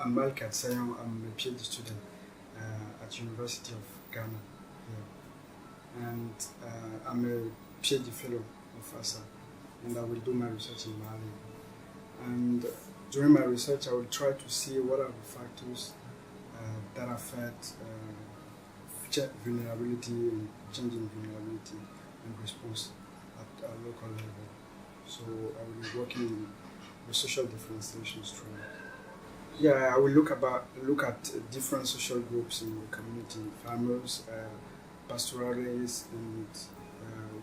I'm Alcade Segnon. I'm a PhD student at University of Ghana here, and I'm a PhD fellow of ASSAR, and I will do my research in Mali. And during my research, I will try to see what are the factors that affect vulnerability and changing vulnerability and response at a local level. So I will be working in the social differentiation stream. Yeah, I will look at different social groups in the community: farmers, pastoralists, and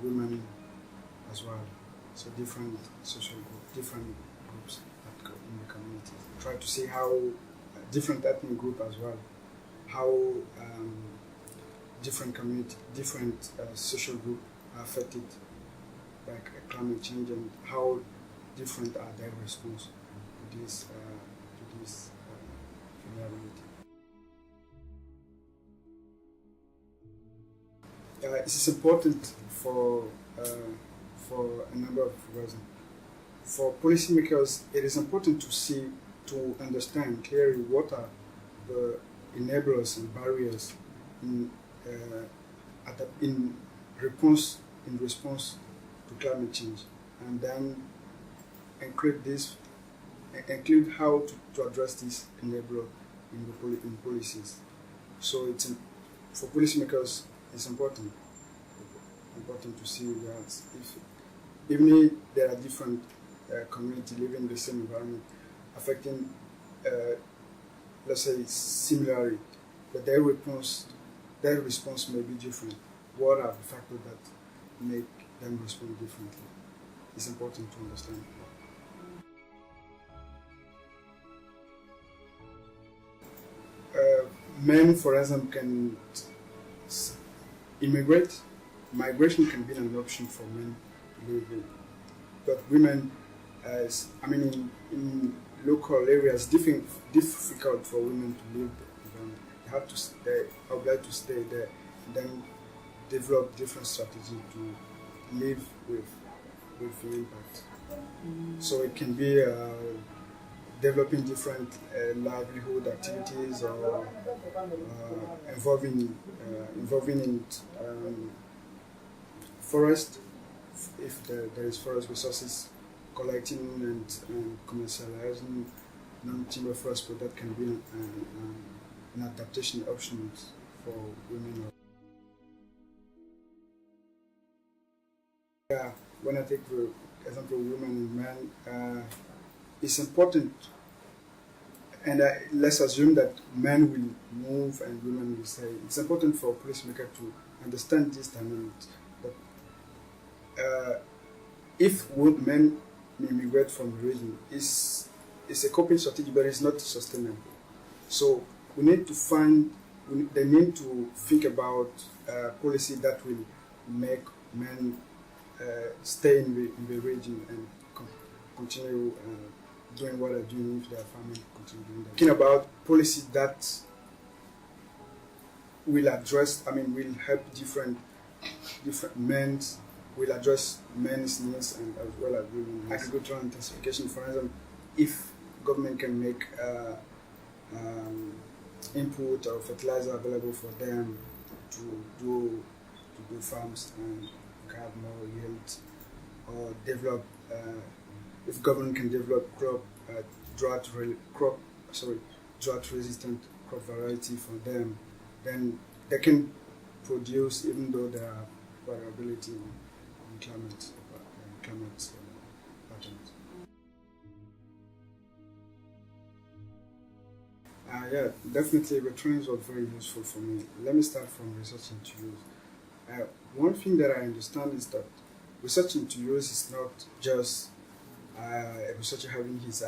women as well. So different social groups, different groups that go in the community. Try to see how different ethnic group as well, how different community, different social group are affected by climate change, and how different are their response to this vulnerability. It is important for a number of reasons. For policymakers, it is important to understand clearly what are the enablers and barriers in response to climate change, and then include how to address this enabler in policies. So for policymakers, it's important to see that even if there are different communities living in the same environment, affecting, let's say, similarly, but their response may be different. What are the factors that make them respond differently? It's important to understand. Men, for example, can immigrate. Migration can be an option for men to live in, but women, in local areas, difficult for women to live there. They have to stay, obliged to stay there, and then develop different strategy to live with the impact. So it can be developing different livelihood activities, or involving in forest, if there is forest resources, collecting and commercializing non-timber forest product can be an adaptation option for women. Yeah, when I take the example of women and men, it's important, and let's assume that men will move and women will stay. It's important for a policymaker to understand this dynamics. That if men immigrate from the region, it's a coping strategy, but it's not sustainable. So they need to think about policy that will make men stay in the region and continue doing what they're doing if their family continue doing that. Thinking about policy that will help different men, will address men's needs and as well as women's. Agricultural intensification, for example, if government can make input or fertilizer available for them to do farms and have more yield, or develop. If government can develop drought-resistant crop variety for them, then they can produce, even though there are variability in climate patterns. Yeah, definitely the trainings were very useful for me. Let me start from research into use. One thing that I understand is that research into use is not just a researcher having his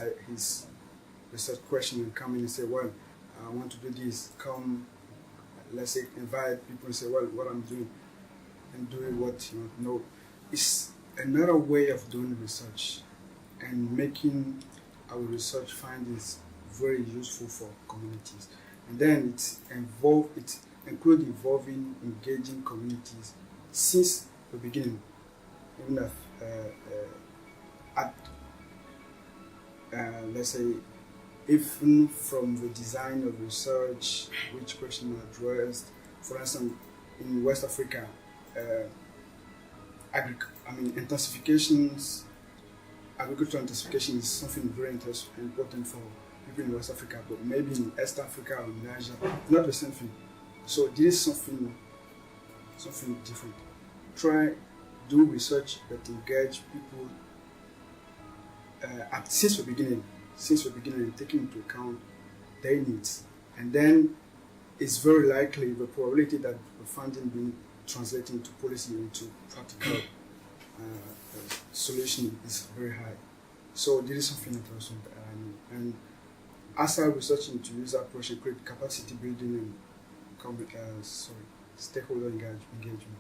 research question and come in and say, well, I want to do this. Come, let's say, invite people and say, well, what I'm doing, and doing what you want to know. It's another way of doing research and making our research findings very useful for communities. And then it includes involving, engaging communities since the beginning, even at let's say even from the design of research, which question are addressed. For instance, in West Africa, uh, intensifications, agricultural intensification is something very important for people in West Africa, but maybe in East Africa or Niger, not the same thing. So this is something different. Try do research that engage people since the beginning, taking into account their needs, and then it's very likely the probability that the funding being translated into policy into practical solution is very high. So this is something that also and as I research into user approach, create capacity building and stakeholder engagement,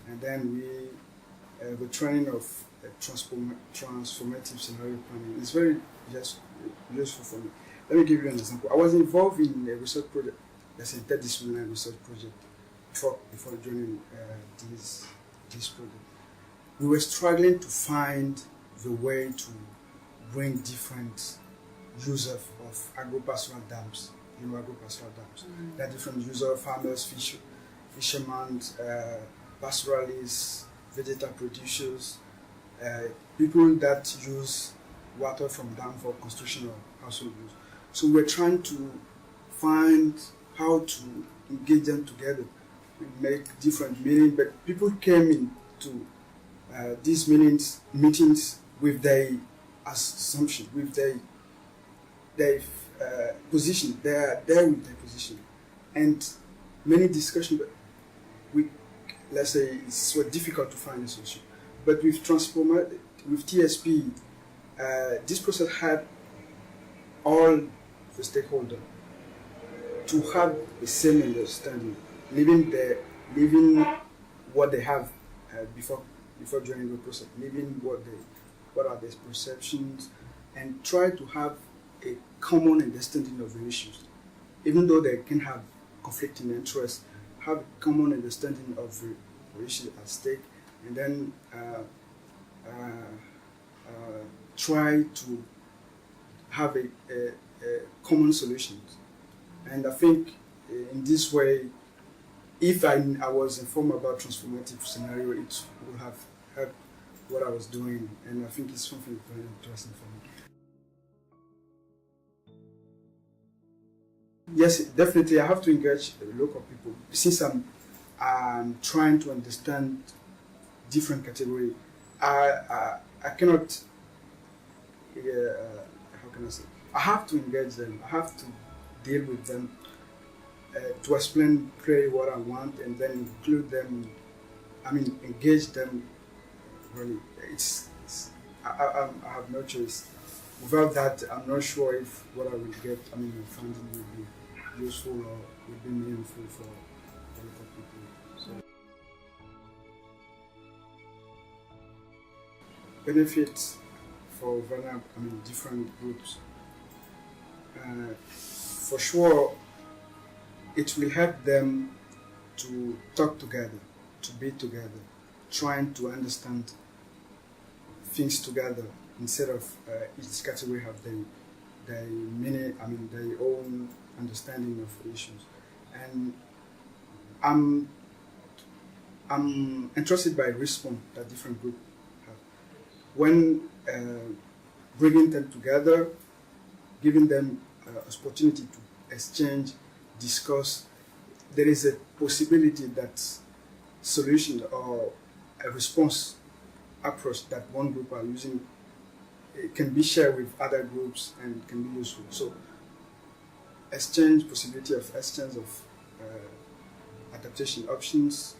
and then the training of transformative scenario planning is very just useful for me. Let me give you an example. I was involved in a research project, that's a interdisciplinary research project, before joining this project. We were struggling to find the way to bring different users of agro-pastoral dams. Agro-pastoral dams. Mm-hmm. There are different users: farmers, fishermen, pastoralists, vegetal producers, people that use water from dam for construction or household use. So we're trying to find how to engage them together. We make different meetings, but people came into these meetings with their assumption, with their position. They are there with their position, and many discussions. But let's say it's so difficult to find a solution. But with TSP, this process had all the stakeholders to have the same understanding, living what they have before joining the process, living what are their perceptions, and try to have a common understanding of the issues, even though they can have conflicting interests. Have a common understanding of the issue at stake, and then try to have a common solution. And I think in this way, if I was informed about transformative scenario, it would have helped what I was doing, and I think it's something very interesting for me. Yes, definitely. I have to engage local people since I'm trying to understand different category. I cannot. How can I say? I have to engage them. I have to deal with them to explain clearly what I want, and then include them. Engage them. Really, I have no choice. Without that, I'm not sure if what I will get. The funding will be useful or will be meaningful for local people. So benefits for vulnerable, different groups. For sure, it will help them to talk together, to be together, trying to understand things together instead of each category have their many, their own understanding of issues. And I'm interested by response that different groups have. When bringing them together, giving them opportunity to exchange, discuss, there is a possibility that solution or a response approach that one group are using, it can be shared with other groups and can be useful. So possibility of exchange of adaptation options,